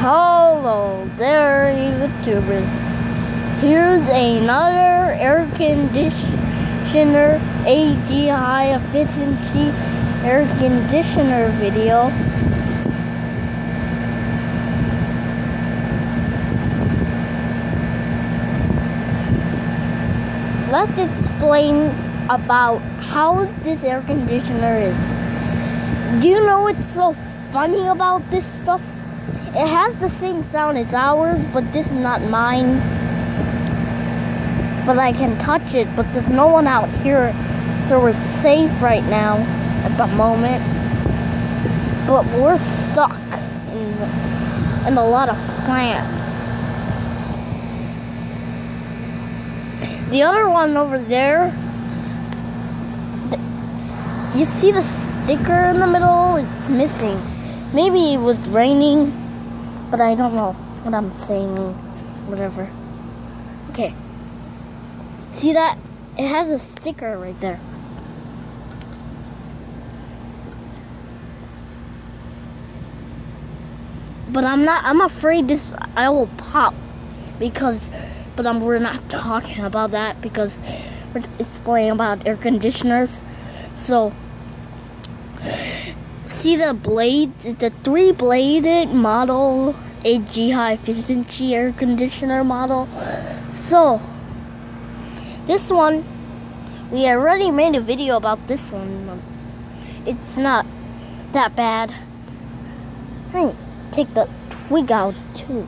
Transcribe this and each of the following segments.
Hello there, YouTubers. Here's another air conditioner, AGI efficiency air conditioner video. Let's explain about how this air conditioner is. Do you know what's so funny about this stuff? It has the same sound as ours, but this is not mine. But I can touch it, but there's no one out here, so we're safe right now at the moment. But we're stuck in a lot of plants. The other one over there, you see the sticker in the middle? It's missing. Maybe it was raining, but I don't know what I'm saying. Whatever. Okay. See that? It has a sticker right there. But I'm afraid I will pop we're not talking about that because we're explaining about air conditioners. So see the blades? It's a 3-bladed model, AG high efficiency air conditioner model. So this one, we already made a video about this one. It's not that bad. Hey, take the twig out too.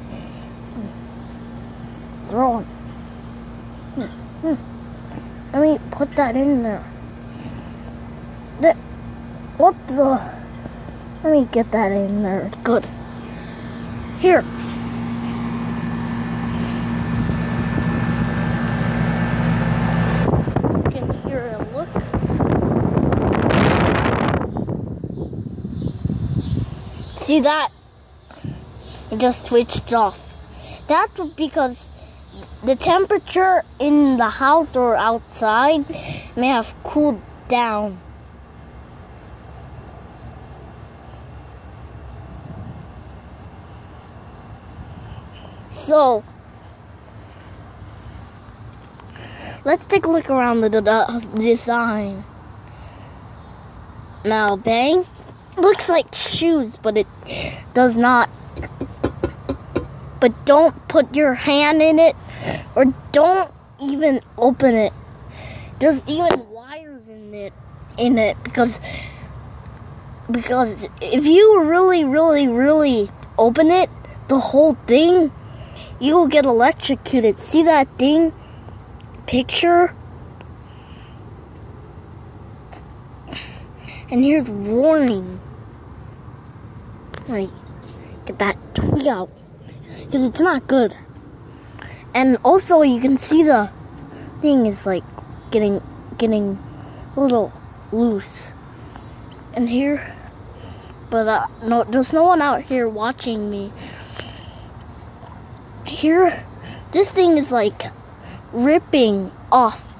Throw it. Let me put that in there. What the? Let me get that in there. Good. Here. You can hear it. Look. See that? It just switched off. That's because the temperature in the house or outside may have cooled down. So, let's take a look around the design. Now, bang. Looks like shoes, but it does not. But don't put your hand in it, or don't even open it. There's even wires in it because if you really open it, the whole thing, you will get electrocuted. See that thing? Picture? And here's warning. Like, get that twig out. Because it's not good. And also you can see the thing is like getting a little loose. And here, but no, there's no one out here watching me. Here, this thing is like ripping off.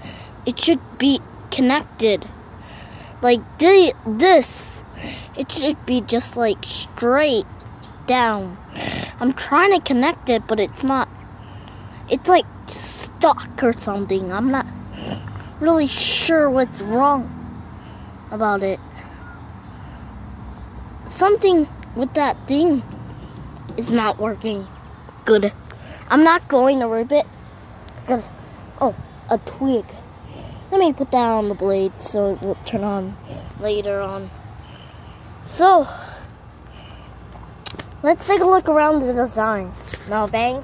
It should be connected. Like this. It should be just like straight down. I'm trying to connect it, but it's not. It's like stuck or something. I'm not really sure what's wrong about it. Something with that thing is not working good. I'm not going to rip it because, oh, a twig. Let me put that on the blade so it will turn on later on. So, let's take a look around the design. Now, bang.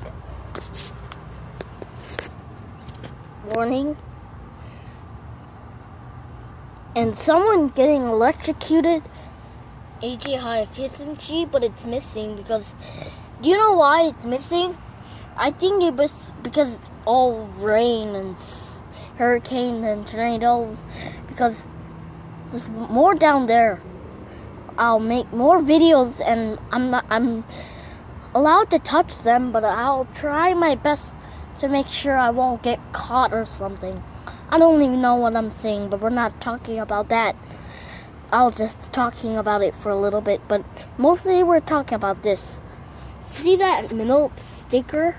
Warning. And someone getting electrocuted. AG high efficiency, but it's missing because, do you know why it's missing? I think it was because all rain and hurricanes and tornadoes, because there's more down there. I'll make more videos, and I'm allowed to touch them, but I'll try my best to make sure I won't get caught or something. I don't even know what I'm saying, but we're not talking about that. I was just talking about it for a little bit, but mostly we're talking about this. See that middle sticker?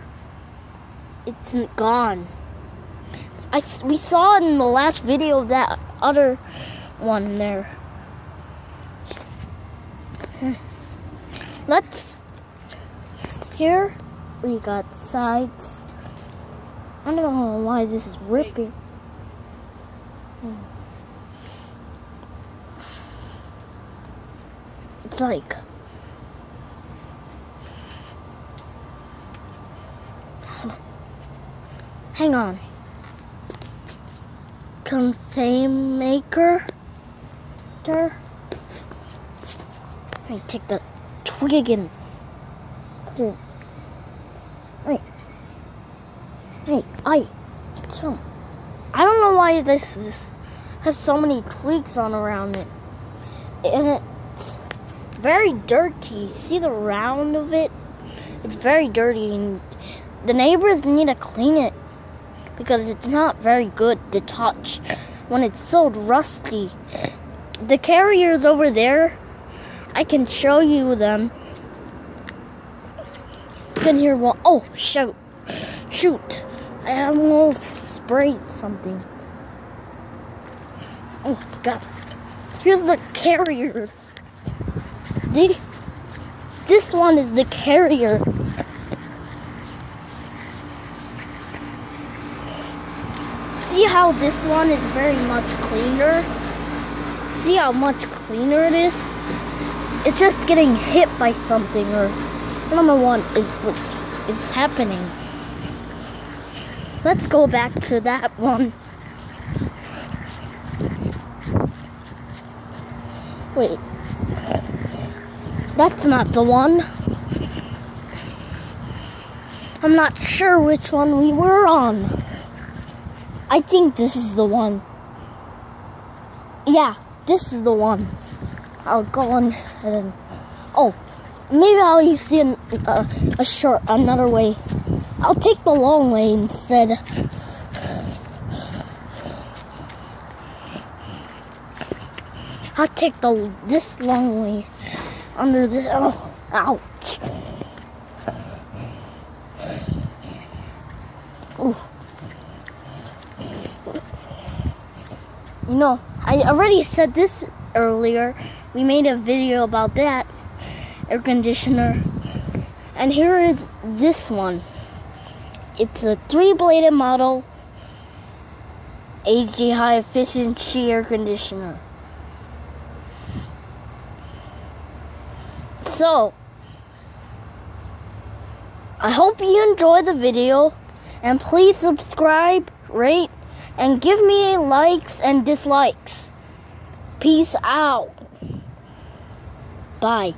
It's gone. We saw it in the last video of that other one there. Here we got sides. I don't know why this is ripping. It's like, hang on. Confame maker. There. Let me take the twig and put it. Wait. Hey, I don't know why this has so many twigs on around it. And it's very dirty. See the round of it? It's very dirty, and the neighbors need to clean it because it's not very good to touch when it's so rusty. The carriers over there, I can show you them. You can hear one. Oh, shoot. I almost sprayed something. Oh, God. Here's the carriers. This one is the carrier. See how this one is very much cleaner? See how much cleaner it is? It's just getting hit by something, or I don't know what is happening. Let's go back to that one. Wait. That's not the one. I'm not sure which one we were on. I think this is the one. Yeah, this is the one. I'll go on and oh, maybe I'll use another way. I'll take the long way instead. I'll take this long way under this. Oh, ouch! Ooh. You know, I already said this earlier. We made a video about that air conditioner. And here is this one. It's a 3-bladed model AG high efficiency air conditioner. So, I hope you enjoy the video, and please subscribe, rate, and give me likes and dislikes. Peace out. Bye.